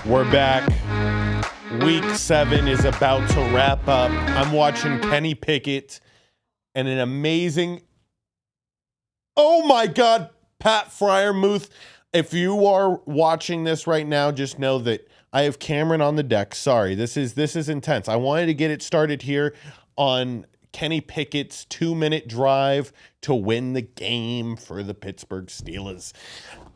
We're back. Week 7 is about to wrap up. I'm watching Kenny Pickett and an amazing, oh my God, Pat Fryermuth. If you are watching this right now, just know that I have Cameron on the deck. Sorry, this is intense. I wanted to get it started here on Kenny Pickett's 2-minute drive to win the game for the Pittsburgh Steelers.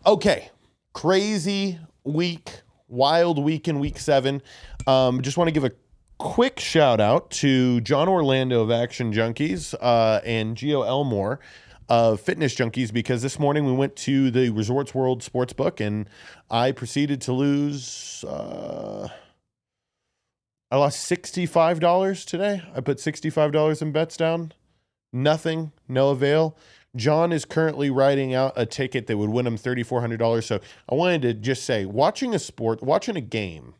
Okay, crazy week. Wild week in week 7. Just want to give a quick shout out to John Orlando of Action Junkeez and Gio Elmore of Fitness Junkeez, because this morning we went to the Resorts World Sportsbook and I proceeded to lose. I lost $65 today. I put $65 in bets down. Nothing, no avail. John is currently writing out a ticket that would win him $3,400. So I wanted to just say, watching a game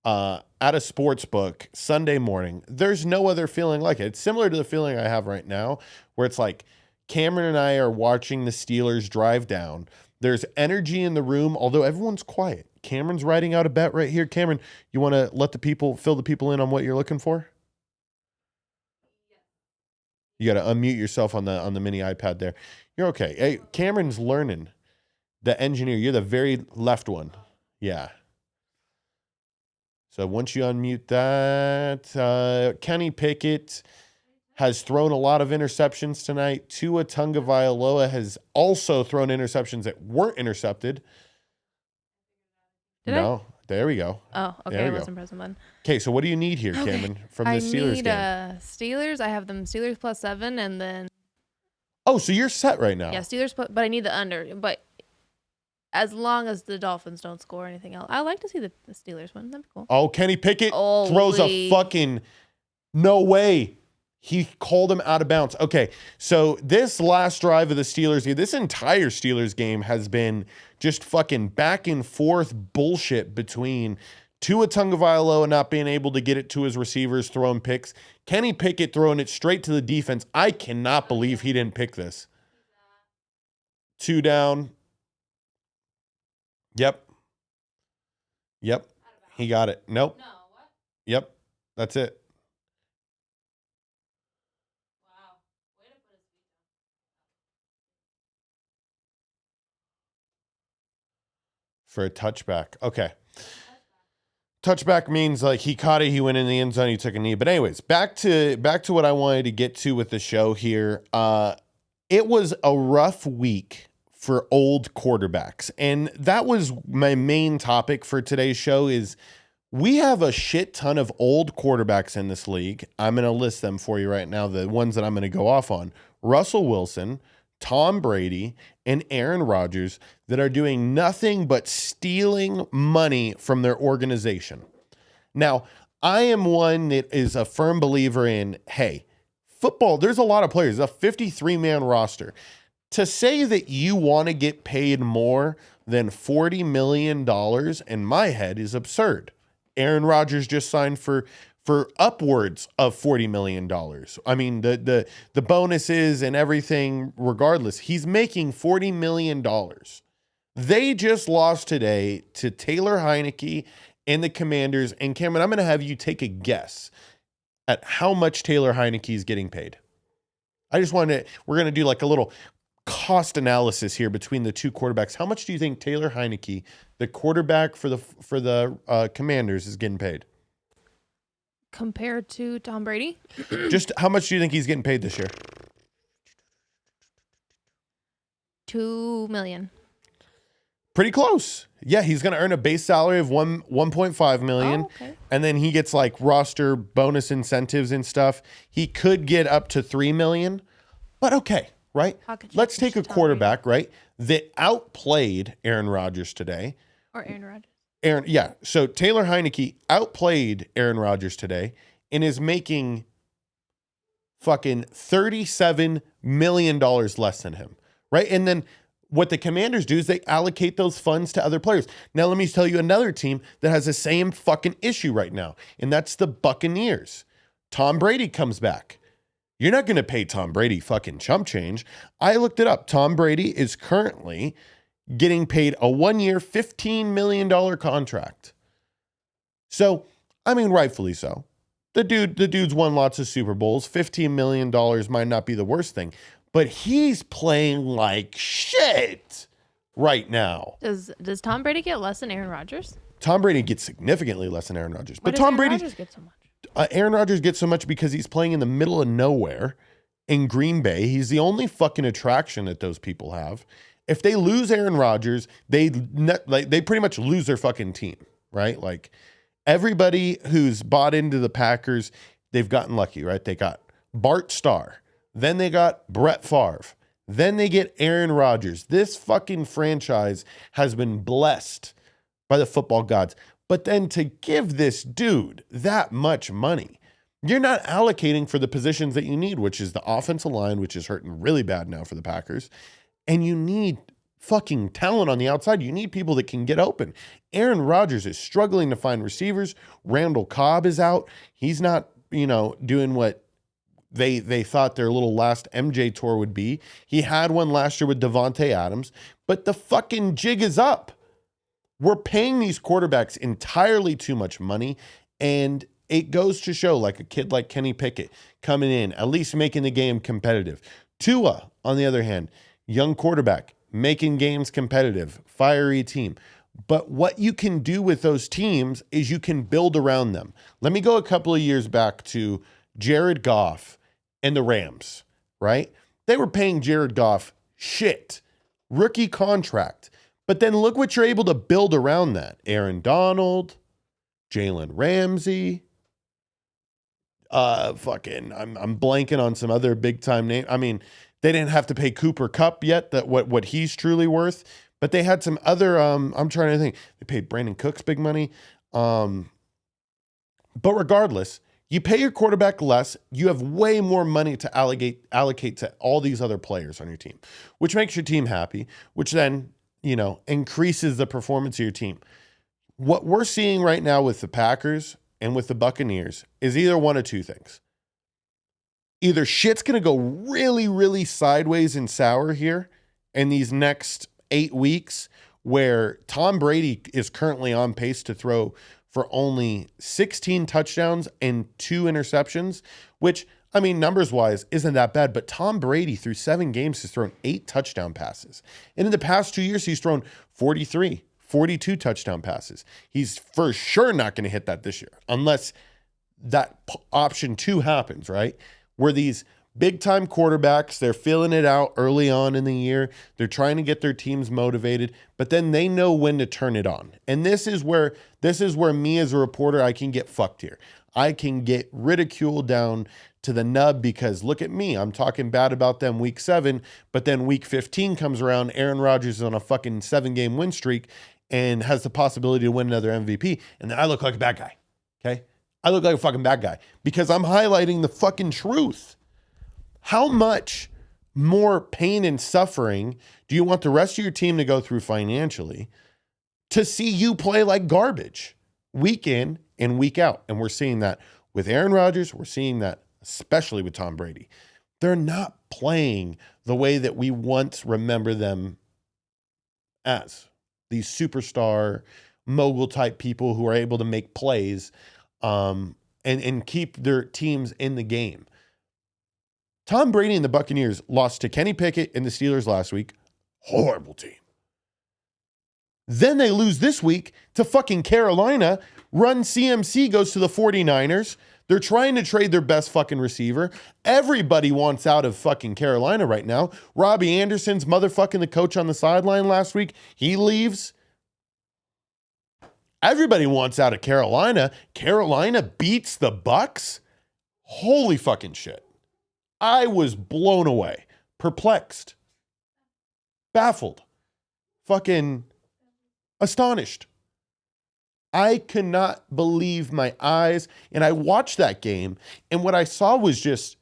at a sports book Sunday morning, there's no other feeling like it. It's similar to the feeling I have right now, where it's like Cameron and I are watching the Steelers drive down. There's energy in the room, although everyone's quiet. Cameron's writing out a bet right here. Cameron, you want to fill the people in on what you're looking for? You got to unmute yourself on the mini iPad there. You're okay. Hey, Cameron's learning. The engineer, you're the very left one. Yeah. So once you unmute that, Kenny Pickett has thrown a lot of interceptions tonight. Tua Tagovailoa has also thrown interceptions that weren't intercepted. Did I? There we go. Oh, okay. I wasn't pressing button. Okay, so what do you need here, Cameron, from the Steelers game? I need Steelers. I have them Steelers +7, and then. Oh, so you're set right now. Yeah, Steelers, but I need the under. But as long as the Dolphins don't score anything else, I like to see the Steelers win. That'd be cool. Oh, Kenny Pickett throws a fucking no way. He called him out of bounds. Okay, so this last drive of the Steelers game, this entire Steelers game has been just fucking back and forth bullshit between Tua Tagovailoa not being able to get it to his receivers, throwing picks. Kenny Pickett throwing it straight to the defense. I cannot believe he didn't pick this. 2 down. Yep. He got it. Nope. No, what? Yep. That's it. Wow. Way to put his feet down. For a touchback. Okay. Touchback means like he caught it, he went in the end zone, he took a knee. But anyways, back to what I wanted to get to with the show here. It was a rough week for old quarterbacks. And that was my main topic for today's show is we have a shit ton of old quarterbacks in this league. I'm going to list them for you right now, the ones that I'm going to go off on. Russell Wilson, Tom Brady, and Aaron Rodgers that are doing nothing but stealing money from their organization. Now, I am one that is a firm believer in, hey, football, there's a lot of players, a 53-man roster. To say that you want to get paid more than $40 million in my head is absurd. Aaron Rodgers just signed for upwards of $40 million. I mean, the bonuses and everything, regardless, he's making $40 million. They just lost today to Taylor Heineke and the Commanders. And Cameron, I'm going to have you take a guess at how much Taylor Heineke is getting paid. We're going to do like a little cost analysis here between the two quarterbacks. How much do you think Taylor Heineke, the quarterback for the Commanders, is getting paid? Compared to Tom Brady? Just how much do you think he's getting paid this year? $2 million. Pretty close. Yeah, he's going to earn a base salary of $1.5 million. Oh, okay. And then he gets like roster bonus incentives and stuff. He could get up to $3 million. But okay, right? Let's take a quarterback, right, that outplayed Aaron Rodgers today. Or Aaron Rodgers. So Taylor Heineke outplayed Aaron Rodgers today and is making fucking $37 million less than him, right? And then What the Commanders do is they allocate those funds to other players. Now, let me tell you another team that has the same fucking issue right now, and that's the Buccaneers. Tom Brady comes back. You're not going to pay Tom Brady fucking chump change. I looked it up. Tom Brady is currently getting paid a 1-year, $15 million contract. So, I mean, rightfully so. The dude's won lots of Super Bowls. $15 million might not be the worst thing, but he's playing like shit right now. Does Tom Brady get less than Aaron Rodgers? Tom Brady gets significantly less than Aaron Rodgers. Why But does Tom Aaron Brady, Rodgers get so much? Aaron Rodgers gets so much because he's playing in the middle of nowhere in Green Bay. He's the only fucking attraction that those people have. If they lose Aaron Rodgers, they pretty much lose their fucking team, right? Like everybody who's bought into the Packers, they've gotten lucky, right? They got Bart Starr. Then they got Brett Favre. Then they get Aaron Rodgers. This fucking franchise has been blessed by the football gods. But then to give this dude that much money, you're not allocating for the positions that you need, which is the offensive line, which is hurting really bad now for the Packers. And you need fucking talent on the outside. You need people that can get open. Aaron Rodgers is struggling to find receivers. Randall Cobb is out. He's not, doing what they thought their little last MJ tour would be. He had one last year with Devontae Adams, but the fucking jig is up. We're paying these quarterbacks entirely too much money, and it goes to show, like a kid like Kenny Pickett coming in, at least making the game competitive. Tua, on the other hand, young quarterback, making games competitive, fiery team. But what you can do with those teams is you can build around them. Let me go a couple of years back to Jared Goff and the Rams, right? They were paying Jared Goff shit, rookie contract. But then look what you're able to build around that. Aaron Donald, Jalen Ramsey, I'm blanking on some other big time name. I mean, they didn't have to pay Cooper Kupp yet, that what he's truly worth, but they had some other, I'm trying to think. They paid Brandon Cooks big money. But regardless, you pay your quarterback less, you have way more money to allocate to all these other players on your team, which makes your team happy, which then, increases the performance of your team. What we're seeing right now with the Packers and with the Buccaneers is either one of two things. Either shit's going to go really, really sideways and sour here in these next 8 weeks, where Tom Brady is currently on pace to throw for only 16 touchdowns and 2 interceptions, which, I mean, numbers-wise, isn't that bad. But Tom Brady, through 7 games, has thrown 8 touchdown passes. And in the past 2 years, he's thrown 43, 42 touchdown passes. He's for sure not going to hit that this year, unless that option 2 happens, right? Where these big-time quarterbacks, they're feeling it out early on in the year. They're trying to get their teams motivated, but then they know when to turn it on. And this is where me as a reporter, I can get fucked here. I can get ridiculed down to the nub because look at me. I'm talking bad about them week 7, but then week 15 comes around. Aaron Rodgers is on a fucking 7-game win streak and has the possibility to win another MVP. And then I look like a bad guy. Okay? I look like a fucking bad guy because I'm highlighting the fucking truth. How much more pain and suffering do you want the rest of your team to go through financially to see you play like garbage week in and week out? And we're seeing that with Aaron Rodgers. We're seeing that especially with Tom Brady. They're not playing the way that we once remember them as. These superstar mogul type people who are able to make plays and keep their teams in the game. Tom Brady and the Buccaneers lost to Kenny Pickett and the Steelers last week. Horrible team. Then they lose this week to fucking Carolina. Run CMC goes to the 49ers. They're trying to trade their best fucking receiver. Everybody wants out of fucking Carolina right now. Robbie Anderson's motherfucking the coach on the sideline last week. He leaves. Everybody wants out of Carolina. Carolina beats the Bucs? Holy fucking shit. I was blown away, perplexed, baffled, fucking astonished. I could not believe my eyes. And I watched that game, and what I saw was just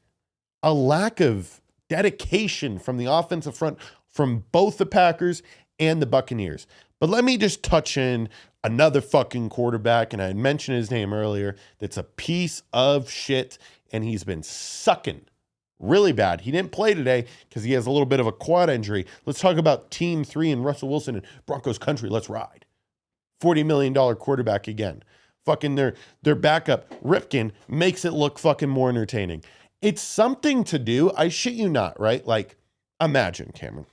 a lack of dedication from the offensive front from both the Packers and the Buccaneers. But let me just touch in another fucking quarterback, and I mentioned his name earlier, that's a piece of shit, and he's been sucking really bad. He didn't play today because he has a little bit of a quad injury. Let's talk about Team 3 and Russell Wilson and Broncos country. Let's ride. $40 million quarterback again. Fucking their backup, Ripken, makes it look fucking more entertaining. It's something to do. I shit you not, right? Like, imagine, Cameron.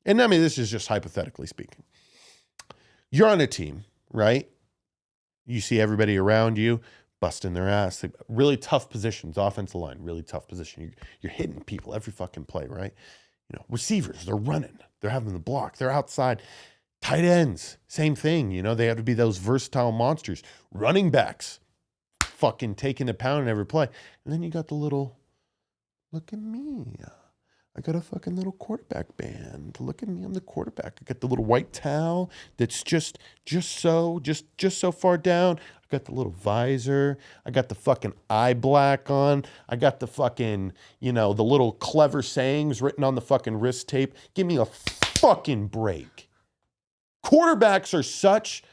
And I mean, this is just hypothetically speaking. You're on a team, right? You see everybody around you busting their ass. Really tough positions, offensive line, really tough position. You're hitting people every fucking play, right? You know, receivers, they're running. They're having the block. They're outside. Tight ends, same thing. You know, they have to be those versatile monsters. Running backs, fucking taking the pound in every play. And then you got the little, look at me. I got a fucking little quarterback band. Look at me, I'm the quarterback. I got the little white towel that's just so far down. I got the little visor. I got the fucking eye black on. I got the fucking, you know, the little clever sayings written on the fucking wrist tape. Give me a fucking break. Quarterbacks are such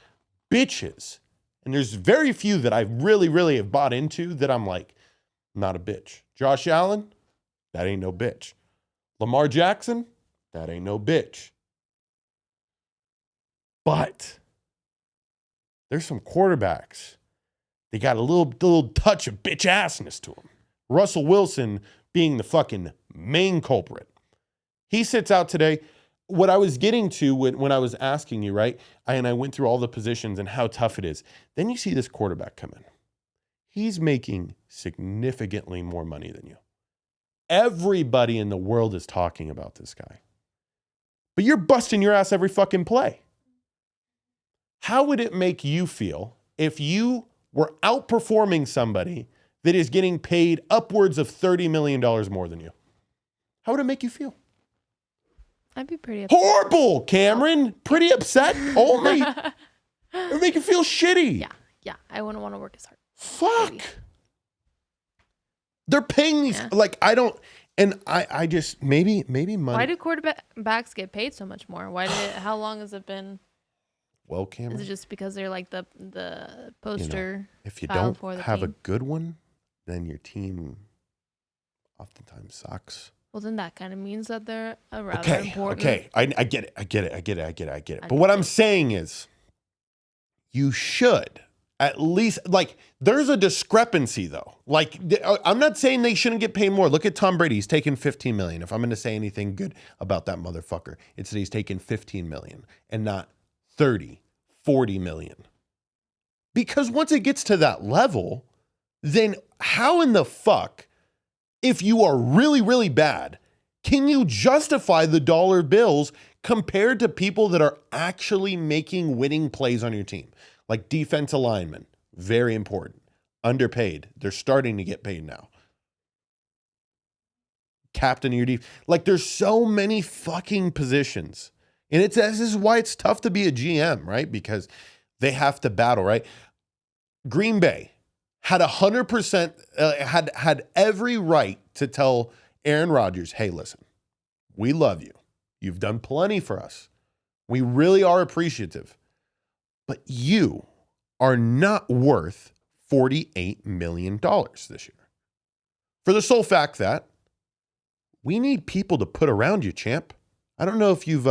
bitches. And there's very few that I really have bought into that I'm like, not a bitch. Josh Allen, that ain't no bitch. Lamar Jackson, that ain't no bitch. But there's some quarterbacks. They got a little touch of bitch assness to them. Russell Wilson being the fucking main culprit. He sits out today. What I was getting to when I was asking you, right? And I went through all the positions and how tough it is. Then you see this quarterback come in. He's making significantly more money than you. Everybody in the world is talking about this guy. But you're busting your ass every fucking play. How would it make you feel if you were outperforming somebody that is getting paid upwards of $30 million more than you? How would it make you feel? I'd be pretty upset. Horrible, Cameron. Pretty upset only. It would make you feel shitty. Yeah. I wouldn't want to work as hard. Fuck. Maybe. They're paying these, like, I don't, and I just, maybe money. Why do quarterbacks get paid so much more? How long has it been? Well, Cameron. Is it just because they're like the poster? You know, if you child don't for the have a team? good one, then your team oftentimes sucks. Well, then that kind of means that they're a rather important. Okay. I get it. But what I'm saying is, you should at least, like, there's a discrepancy though. Like, I'm not saying they shouldn't get paid more. Look at Tom Brady. He's taking $15 million. If I'm going to say anything good about that motherfucker, it's that he's taking $15 million and not 30, 40 million. Because once it gets to that level, then how in the fuck, if you are really bad, can you justify the dollar bills compared to people that are actually making winning plays on your team? Like defensive linemen, very important. Underpaid. They're starting to get paid now. Captain of your defense. Like, there's so many fucking positions. And this is why it's tough to be a GM, right? Because they have to battle, right? Green Bay had 100%, had every right to tell Aaron Rodgers, hey, listen, we love you. You've done plenty for us. We really are appreciative. But you are not worth $48 million this year. For the sole fact that we need people to put around you, champ. I don't know if you've,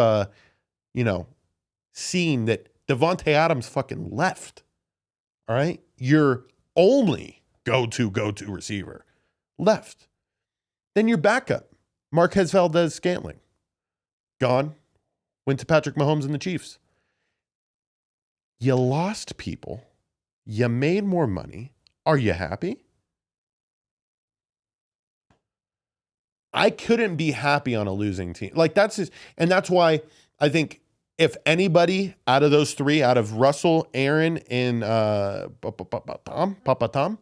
seen that Devontae Adams fucking left. All right? Your only go-to receiver left. Then your backup, Marquez Valdez-Scantling, gone. Went to Patrick Mahomes and the Chiefs. You lost people. You made more money. Are you happy? I couldn't be happy on a losing team. Like, that's just, and that's why I think if anybody out of those three, out of Russell, Aaron, and Papa Tom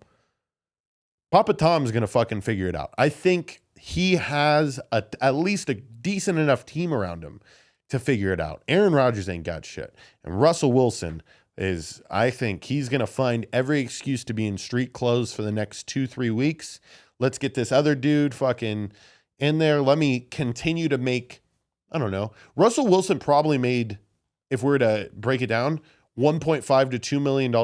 is going to fucking figure it out. I think he has at least a decent enough team around him to figure it out. Aaron Rodgers ain't got shit. And Russell Wilson is, I think he's going to find every excuse to be in street clothes for the next 2-3 weeks. Let's get this other dude fucking in there. Let me continue to make I don't know. Russell Wilson probably made, if we were to break it down, $1.5 to $2 million.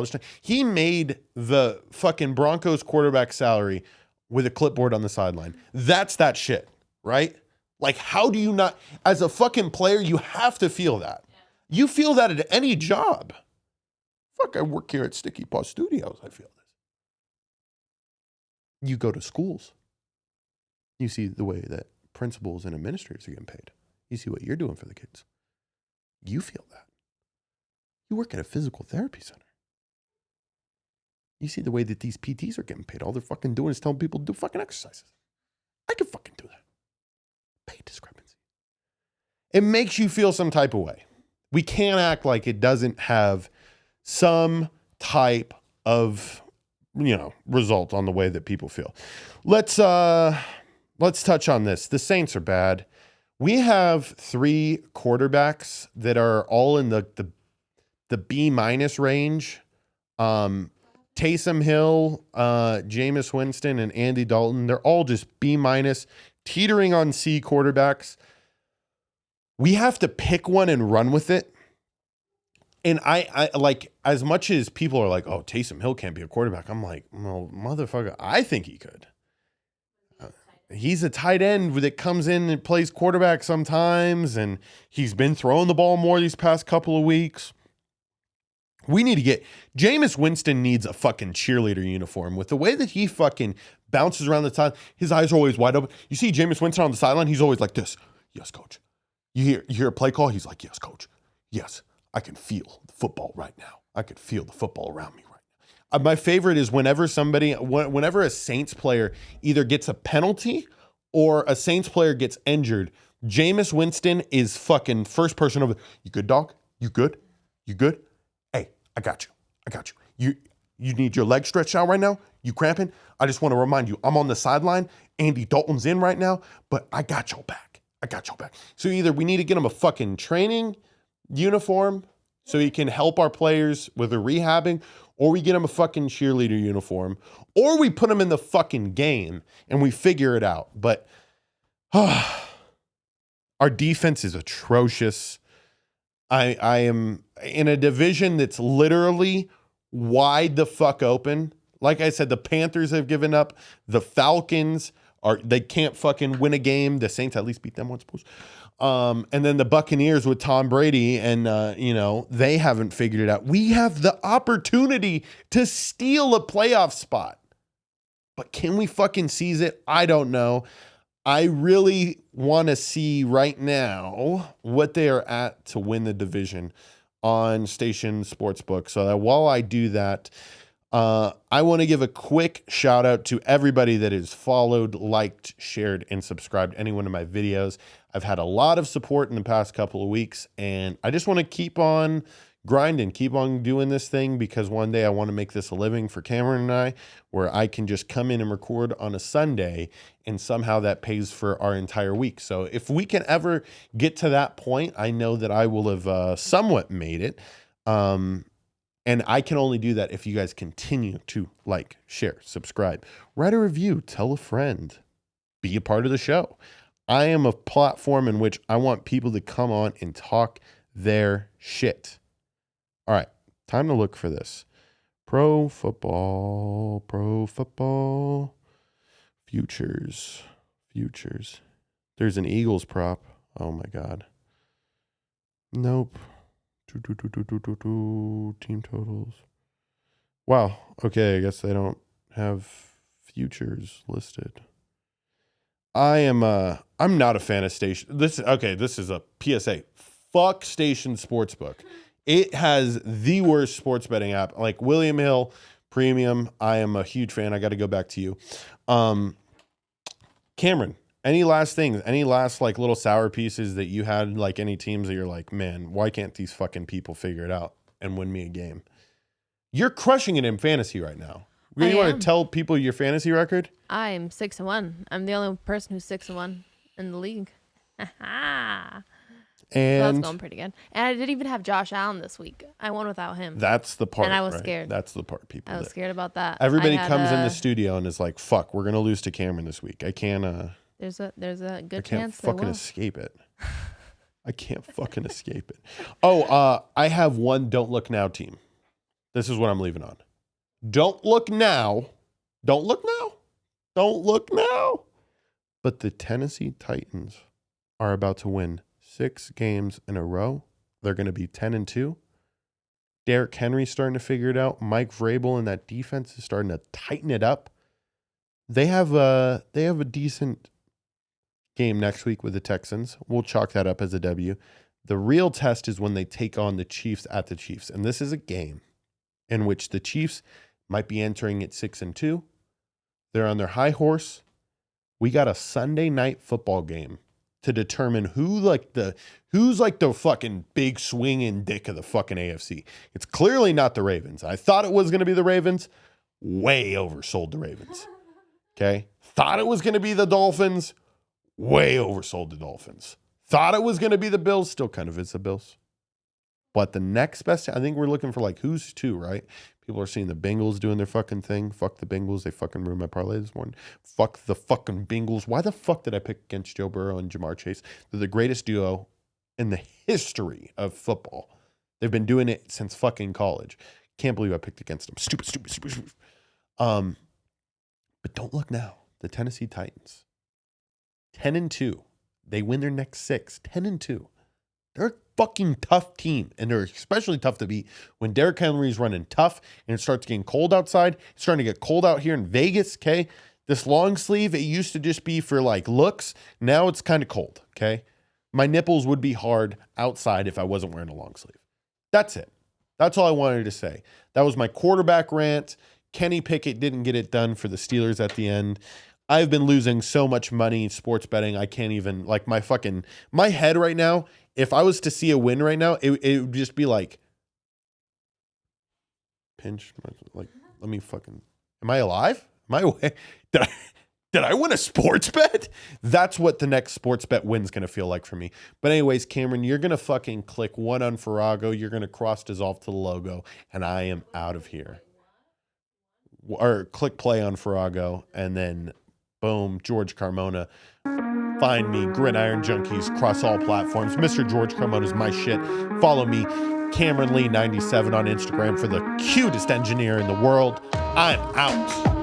He made the fucking Broncos quarterback salary with a clipboard on the sideline. That's that shit, right? Like, how do you not, as a fucking player, you have to feel that. You feel that at any job. Fuck, I work here at Sticky Paws Studios. I feel this. You go to schools. You see the way that principals and administrators are getting paid. You see what you're doing for the kids. You feel that. You work at a physical therapy center. You see the way that these PTs are getting paid. All they're fucking doing is telling people to do fucking exercises. I can fucking do that. Pay discrepancy. It makes you feel some type of way. We can't act like it doesn't have some type of, result on the way that people feel. Let's touch on this. The Saints are bad. We have 3 quarterbacks that are all in the B- range. Taysom Hill, Jameis Winston, and Andy Dalton. They're all just B-, teetering on C quarterbacks. We have to pick one and run with it. And I like, as much as people are like, oh, Taysom Hill can't be a quarterback. I'm like, well, motherfucker, I think he could. He's a tight end that comes in and plays quarterback sometimes, and he's been throwing the ball more these past couple of weeks. We need to get, Jameis Winston needs a fucking cheerleader uniform. With the way that he fucking bounces around the time, his eyes are always wide open. You see Jameis Winston on the sideline, he's always like this. Yes, coach. You hear a play call, he's like, yes, coach. Yes, I can feel the football right now. I can feel the football around me right now. My favorite is whenever a Saints player either gets a penalty or a Saints player gets injured, Jameis Winston is fucking first person over. You good, dog? You good? You good? Hey, I got you. You need your leg stretched out right now? You cramping? I just want to remind you, I'm on the sideline. Andy Dalton's in right now, but I got your back. So either we need to get him a fucking training uniform so he can help our players with the rehabbing, or we get him a fucking cheerleader uniform, or we put him in the fucking game and we figure it out. But our defense is atrocious. I am in a division that's literally wide the fuck open. Like I said, the Panthers have given up. The Falcons they can't fucking win a game. The Saints at least beat them once. And then the Buccaneers with Tom Brady, and they haven't figured it out. We have the opportunity to steal a playoff spot, but can we fucking seize it? I don't know. I really want to see right now what they are at to win the division on Station Sportsbook. So that while I do that, I want to give a quick shout out to everybody that has followed, liked, shared, and subscribed to any one of my videos. I've had a lot of support in the past couple of weeks, and I just want to keep on grinding, keep on doing this thing, because one day I want to make this a living for Cameron and I, where I can just come in and record on a Sunday, and somehow that pays for our entire week. So if we can ever get to that point, I know that I will have somewhat made it. And I can only do that if you guys continue to like, share, subscribe, write a review, tell a friend, be a part of the show. I am a platform in which I want people to come on and talk their shit. All right, time to look for this. Pro football, futures. There's an Eagles prop. Oh my God. Nope. Team totals. Wow. Okay, I guess they don't have futures listed. I'm not a fan of Station. This is a PSA. Fuck Station Sportsbook. It has the worst sports betting app. Like William Hill Premium, I am a huge fan. I got to go back to you. Cameron, any last things? Any last like little sour pieces that you had, like any teams that you're like, man, why can't these fucking people figure it out and win me a game? You're crushing it in fantasy right now. You want to tell people your fantasy record? I'm 6-1. I'm the only person who's 6-1 in the league. And so that's going pretty good. And I didn't even have Josh Allen this week. I won without him. That's the part. And I was right? scared. That's the part people. I was scared about that. Everybody comes in the studio and is like, "Fuck, we're gonna lose to Cameron this week. I can't." There's a good I can't chance fucking they will. escape it. I can't fucking escape it. Oh, I have one don't look now team. This is what I'm leaving on. Don't look now. Don't look now. Don't look now. But the Tennessee Titans are about to win 6 games in a row. They're going to be 10-2. Derrick Henry's starting to figure it out. Mike Vrabel and that defense is starting to tighten it up. They have a decent game next week with the Texans. We'll chalk that up as a W. The real test is when they take on the Chiefs at the Chiefs. And this is a game in which the Chiefs might be entering at 6-2. They're on their high horse. We got a Sunday night football game to determine who's like the fucking big swinging dick of the fucking AFC. It's clearly not the Ravens. I thought it was going to be the Ravens. Way oversold the Ravens. Okay? Thought it was going to be the Dolphins. Way oversold the Dolphins. Thought it was going to be the Bills. Still kind of is the Bills. But the next best, I think we're looking for like who's 2, right? People are seeing the Bengals doing their fucking thing. Fuck the Bengals. They fucking ruined my parlay this morning. Fuck the fucking Bengals. Why the fuck did I pick against Joe Burrow and Jamar Chase? They're the greatest duo in the history of football. They've been doing it since fucking college. Can't believe I picked against them. Stupid. But don't look now. The Tennessee Titans. 10-2. They win their next 6. 10-2. They're a fucking tough team, and they're especially tough to beat when Derrick Henry's running tough and it starts getting cold outside. It's starting to get cold out here in Vegas, okay? This long sleeve, it used to just be for like looks. Now it's kind of cold, okay? My nipples would be hard outside if I wasn't wearing a long sleeve. That's it. That's all I wanted to say. That was my quarterback rant. Kenny Pickett didn't get it done for the Steelers at the end. I've been losing so much money in sports betting. I can't even, like, my head right now, if I was to see a win right now, it would just be like, pinch, like, let me fucking, am I alive? Am I away? Did I win a sports bet? That's what the next sports bet win's going to feel like for me. But anyways, Cameron, you're going to fucking click 1 on Farrago. You're going to cross dissolve to the logo, and I am out of here. Or click play on Farrago, and then boom, George Carmona. Find me, Gridiron Junkeez, across all platforms. Mr. George Carmona is my shit. Follow me, Cameron Lee 97 on Instagram for the cutest engineer in the world. I'm out.